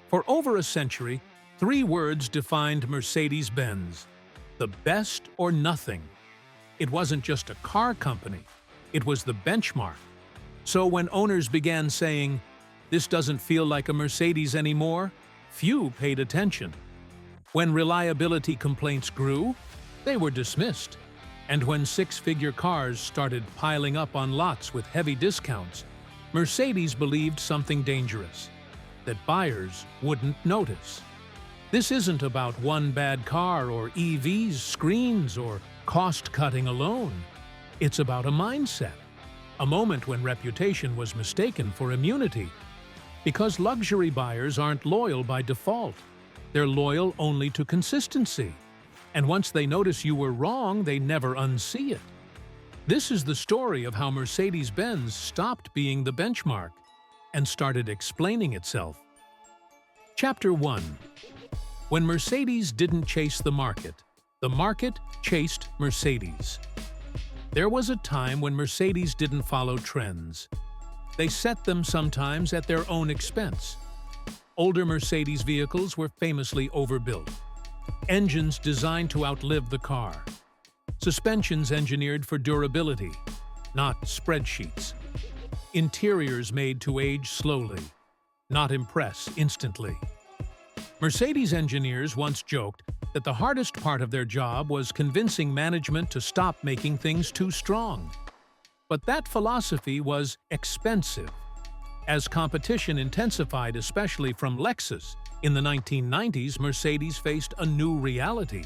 For over a century, three words defined Mercedes-Benz: the best or nothing. It wasn't just a car company, it was the benchmark. So when owners began saying, "This doesn't feel like a Mercedes anymore," few paid attention. When reliability complaints grew, they were dismissed. And when six-figure cars started piling up on lots with heavy discounts, Mercedes believed something dangerous: that buyers wouldn't notice. This isn't about one bad car or EVs, screens, or cost-cutting alone. It's about a mindset, a moment when reputation was mistaken for immunity. Because luxury buyers aren't loyal by default. They're loyal only to consistency. And once they notice you were wrong, they never unsee it. This is the story of how Mercedes-Benz stopped being the benchmark and started explaining itself. Chapter 1. When Mercedes didn't chase the market chased Mercedes. There was a time when Mercedes didn't follow trends. They set them sometimes at their own expense. Older Mercedes vehicles were famously overbuilt. Engines designed to outlive the car. Suspensions engineered for durability, not spreadsheets. Interiors made to age slowly, not impress instantly. Mercedes engineers once joked that the hardest part of their job was convincing management to stop making things too strong. But that philosophy was expensive. As competition intensified, especially from Lexus, in the 1990s, Mercedes faced a new reality.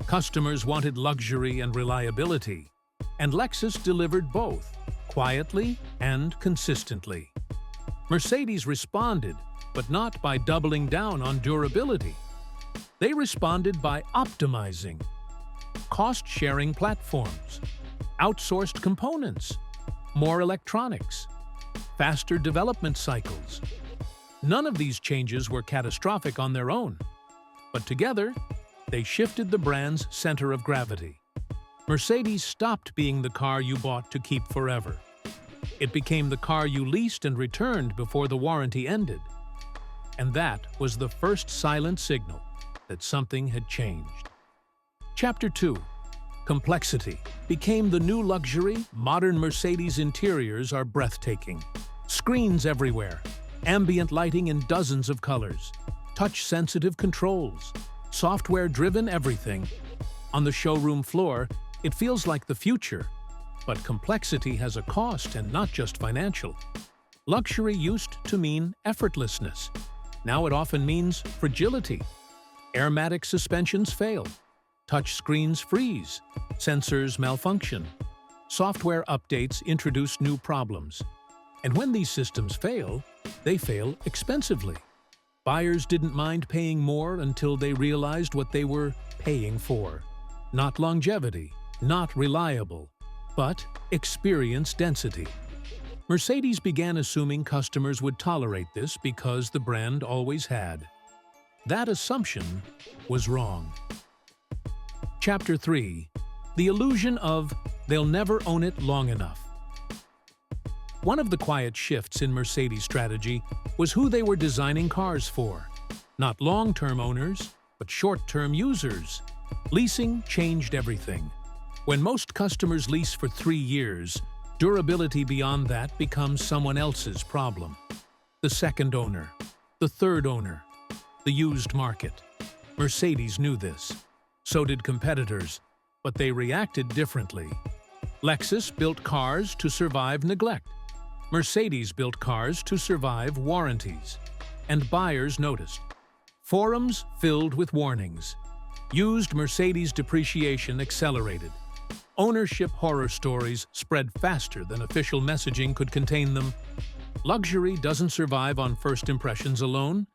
Customers wanted luxury and reliability, and Lexus delivered both, quietly and consistently. Mercedes responded, but not by doubling down on durability. They responded by optimizing. Cost-sharing platforms, outsourced components, more electronics, faster development cycles. None of these changes were catastrophic on their own, but together, they shifted the brand's center of gravity. Mercedes stopped being the car you bought to keep forever. It became the car you leased and returned before the warranty ended. And that was the first silent signal that something had changed. Chapter 2. Complexity became the new luxury. Modern Mercedes interiors are breathtaking. Screens everywhere, ambient lighting in dozens of colors, touch-sensitive controls, software-driven everything. On the showroom floor, it feels like the future. But complexity has a cost, and not just financial. Luxury used to mean effortlessness. Now it often means fragility. Airmatic suspensions fail. Touch screens freeze. Sensors malfunction. Software updates introduce new problems. And when these systems fail, they fail expensively. Buyers didn't mind paying more until they realized what they were paying for. Not longevity, not reliable, but experience density. Mercedes began assuming customers would tolerate this because the brand always had. That assumption was wrong. Chapter 3. The illusion of they'll never own it long enough. One of the quiet shifts in Mercedes' strategy was who they were designing cars for. Not long-term owners, but short-term users. Leasing changed everything. When most customers lease for 3 years, durability beyond that becomes someone else's problem. The second owner, the third owner, the used market. Mercedes knew this. So did competitors, but they reacted differently. Lexus built cars to survive neglect. Mercedes built cars to survive warranties. And buyers noticed. Forums filled with warnings. Used Mercedes depreciation accelerated. Ownership horror stories spread faster than official messaging could contain them. Luxury doesn't survive on first impressions alone.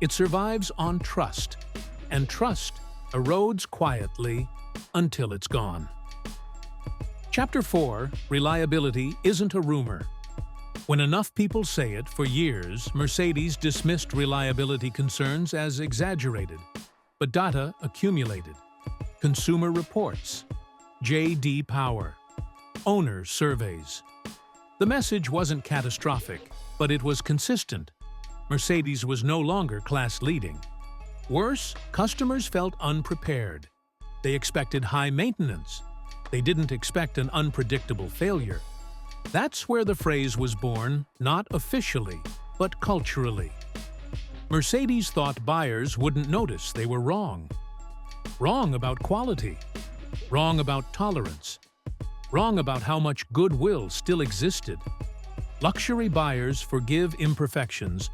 It survives on trust. And trust erodes quietly until it's gone. Chapter 4. Reliability isn't a rumor. When enough people say it, for years, Mercedes dismissed reliability concerns as exaggerated. But data accumulated. Consumer reports, J.D. Power, owner surveys. The message wasn't catastrophic, but it was consistent. Mercedes was no longer class-leading. Worse, customers felt unprepared. They expected high maintenance. They didn't expect an unpredictable failure. That's where the phrase was born, not officially, but culturally. Mercedes thought buyers wouldn't notice they were wrong. Wrong about quality. Wrong about tolerance. Wrong about how much goodwill still existed. Luxury buyers forgive imperfections,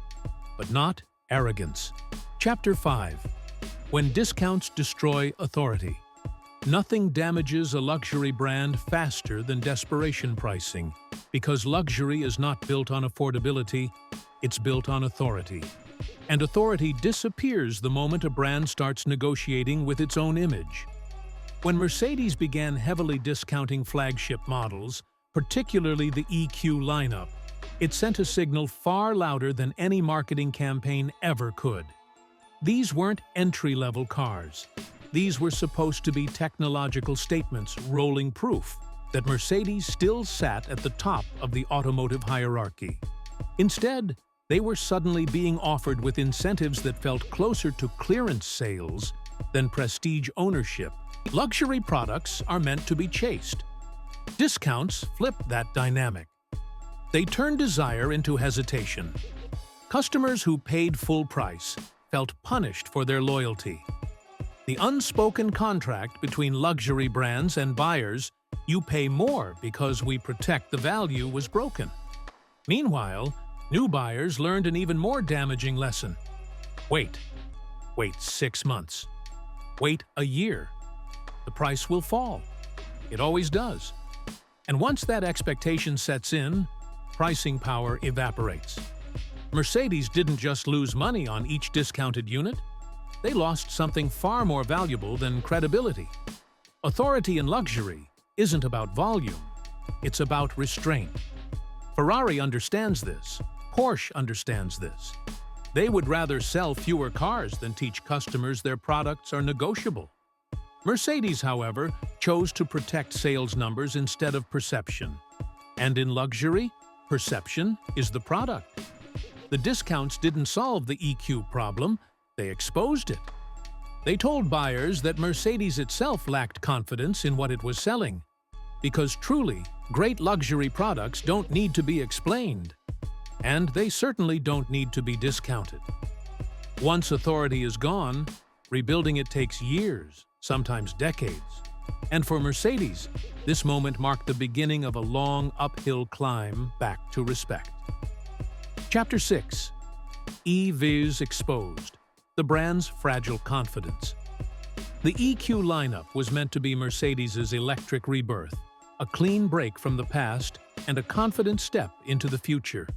but not arrogance. Chapter 5. When discounts destroy authority. Nothing damages a luxury brand faster than desperation pricing, because luxury is not built on affordability, it's built on authority. And authority disappears the moment a brand starts negotiating with its own image. When Mercedes began heavily discounting flagship models, particularly the EQ lineup, it sent a signal far louder than any marketing campaign ever could. These weren't entry-level cars. These were supposed to be technological statements rolling proof that Mercedes still sat at the top of the automotive hierarchy. Instead, they were suddenly being offered with incentives that felt closer to clearance sales than prestige ownership. Luxury products are meant to be chased. Discounts flip that dynamic. They turn desire into hesitation. Customers who paid full price felt punished for their loyalty. The unspoken contract between luxury brands and buyers, "You pay more because we protect the value," was broken. Meanwhile, new buyers learned an even more damaging lesson. Wait 6 months. Wait a year. The price will fall. It always does. And once that expectation sets in, pricing power evaporates. Mercedes didn't just lose money on each discounted unit. They lost something far more valuable than credibility. Authority in luxury isn't about volume. It's about restraint. Ferrari understands this. Porsche understands this. They would rather sell fewer cars than teach customers their products are negotiable. Mercedes, however, chose to protect sales numbers instead of perception. And in luxury, perception is the product. The discounts didn't solve the EQ problem, they exposed it. They told buyers that Mercedes itself lacked confidence in what it was selling. Because truly, great luxury products don't need to be explained. And they certainly don't need to be discounted. Once authority is gone, rebuilding it takes years, sometimes decades. And for Mercedes, this moment marked the beginning of a long uphill climb back to respect. Chapter 6. EVs Exposed. The brand's fragile confidence. The EQ lineup was meant to be Mercedes's electric rebirth, a clean break from the past and a confident step into the future.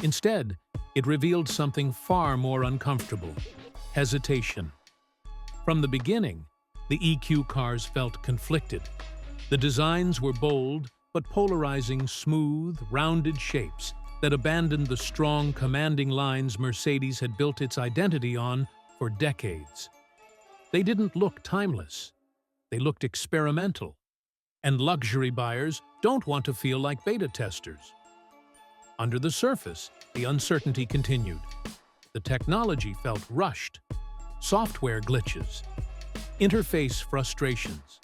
Instead, it revealed something far more uncomfortable: hesitation. From the beginning, the EQ cars felt conflicted. The designs were bold, but polarizing smooth, rounded shapes that abandoned the strong, commanding lines Mercedes had built its identity on for decades. They didn't look timeless. They looked experimental. And luxury buyers don't want to feel like beta testers. Under the surface, the uncertainty continued. The technology felt rushed. Software glitches. Interface frustrations.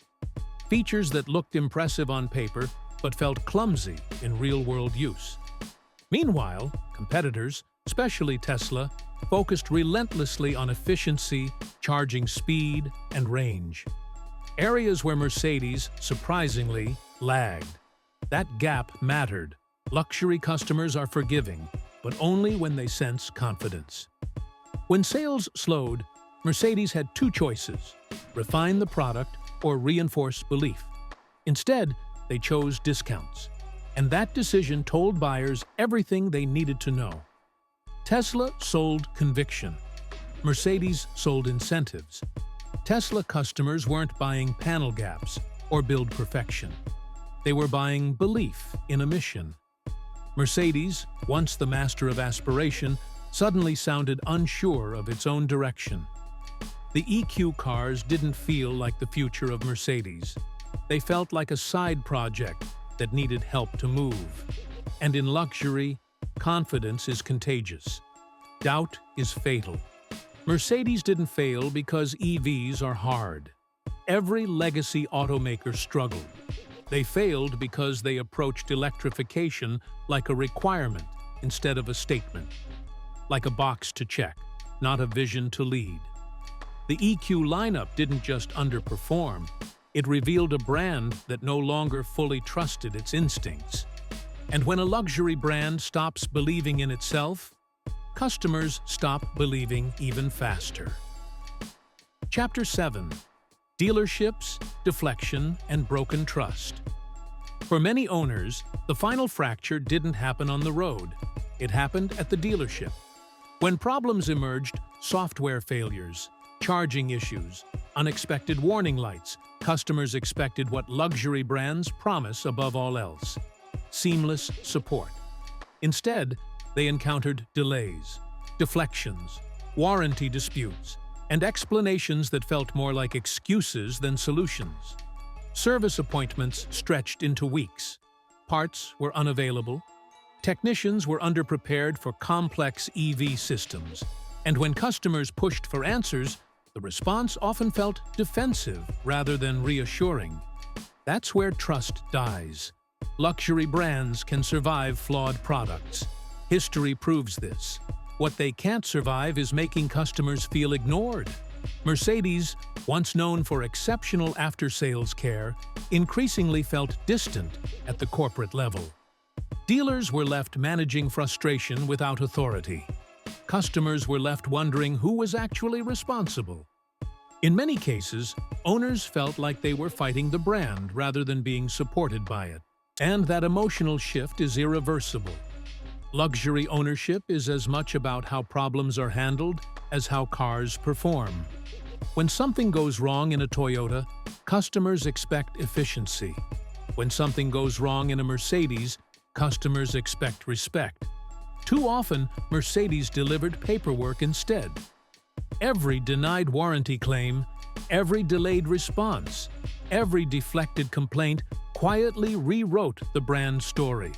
Features that looked impressive on paper but felt clumsy in real-world use. Meanwhile, competitors, especially Tesla, focused relentlessly on efficiency, charging speed, and range. Areas where Mercedes, surprisingly, lagged. That gap mattered. Luxury customers are forgiving, but only when they sense confidence. When sales slowed, Mercedes had two choices: refine the product or reinforce belief. Instead, they chose discounts. And that decision told buyers everything they needed to know. Tesla sold conviction. Mercedes sold incentives. Tesla customers weren't buying panel gaps or build perfection. They were buying belief in a mission. Mercedes, once the master of aspiration, suddenly sounded unsure of its own direction. The EQ cars didn't feel like the future of Mercedes. They felt like a side project that needed help to move. And in luxury, confidence is contagious. Doubt is fatal. Mercedes didn't fail because EVs are hard. Every legacy automaker struggled. They failed because they approached electrification like a requirement instead of a statement, like a box to check, not a vision to lead. The EQ lineup didn't just underperform, it revealed a brand that no longer fully trusted its instincts. And when a luxury brand stops believing in itself, customers stop believing even faster. Chapter 7. Dealerships, Deflection, and Broken Trust. For many owners, the final fracture didn't happen on the road. It happened at the dealership. When problems emerged, software failures, charging issues, unexpected warning lights, customers expected what luxury brands promise above all else: seamless support. Instead, they encountered delays, deflections, warranty disputes, and explanations that felt more like excuses than solutions. Service appointments stretched into weeks. Parts were unavailable. Technicians were underprepared for complex EV systems. And when customers pushed for answers, the response often felt defensive rather than reassuring. That's where trust dies. Luxury brands can survive flawed products. History proves this. What they can't survive is making customers feel ignored. Mercedes, once known for exceptional after-sales care, increasingly felt distant at the corporate level. Dealers were left managing frustration without authority. Customers were left wondering who was actually responsible. In many cases, owners felt like they were fighting the brand rather than being supported by it. And that emotional shift is irreversible. Luxury ownership is as much about how problems are handled as how cars perform. When something goes wrong in a Toyota, customers expect efficiency. When something goes wrong in a Mercedes, customers expect respect. Too often, Mercedes delivered paperwork instead. Every denied warranty claim, every delayed response, every deflected complaint quietly rewrote the brand story.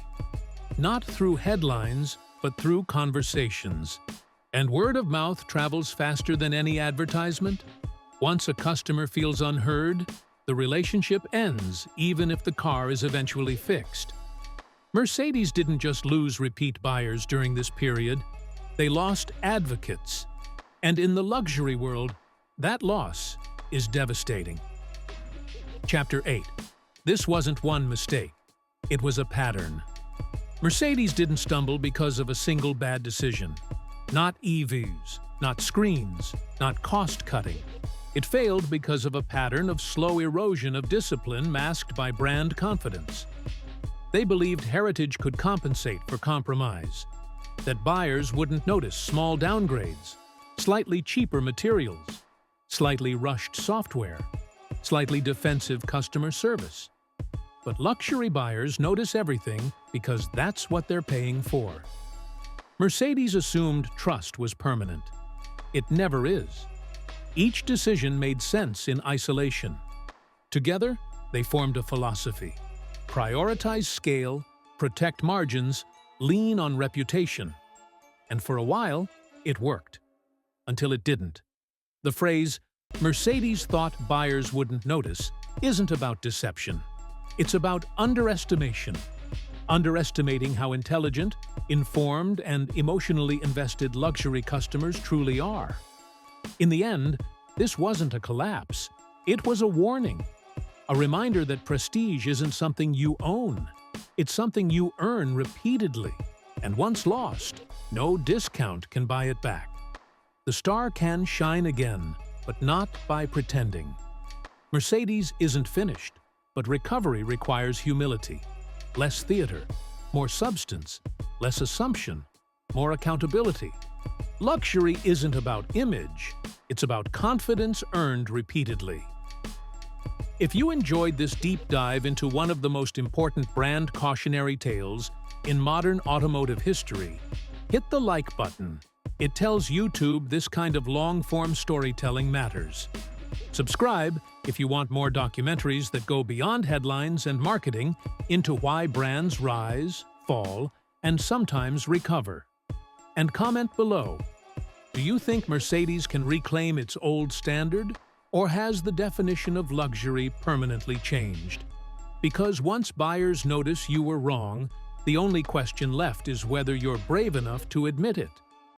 Not through headlines, but through conversations. And word of mouth travels faster than any advertisement. Once a customer feels unheard, the relationship ends even if the car is eventually fixed. Mercedes didn't just lose repeat buyers during this period, they lost advocates. And in the luxury world, that loss is devastating. Chapter 8. This wasn't one mistake. It was a pattern. Mercedes didn't stumble because of a single bad decision. Not EVs, not screens, not cost-cutting. It failed because of a pattern of slow erosion of discipline masked by brand confidence. They believed heritage could compensate for compromise, that buyers wouldn't notice small downgrades, slightly cheaper materials, slightly rushed software, slightly defensive customer service. But luxury buyers notice everything because that's what they're paying for. Mercedes assumed trust was permanent. It never is. Each decision made sense in isolation. Together, they formed a philosophy. Prioritize scale, protect margins, lean on reputation. And for a while, it worked. Until it didn't. The phrase, "Mercedes thought buyers wouldn't notice," isn't about deception. It's about underestimation. Underestimating how intelligent, informed, and emotionally invested luxury customers truly are. In the end, this wasn't a collapse. It was a warning. A reminder that prestige isn't something you own. It's something you earn repeatedly. And once lost, no discount can buy it back. The star can shine again, but not by pretending. Mercedes isn't finished, but recovery requires humility. Less theater, more substance, less assumption, more accountability. Luxury isn't about image, it's about confidence earned repeatedly. If you enjoyed this deep dive into one of the most important brand cautionary tales in modern automotive history, hit the like button. It tells YouTube this kind of long-form storytelling matters. Subscribe if you want more documentaries that go beyond headlines and marketing into why brands rise, fall, and sometimes recover. And comment below Do you think Mercedes can reclaim its old standard, or has the definition of luxury permanently changed? Because once buyers notice you were wrong, the only question left is whether you're brave enough to admit it.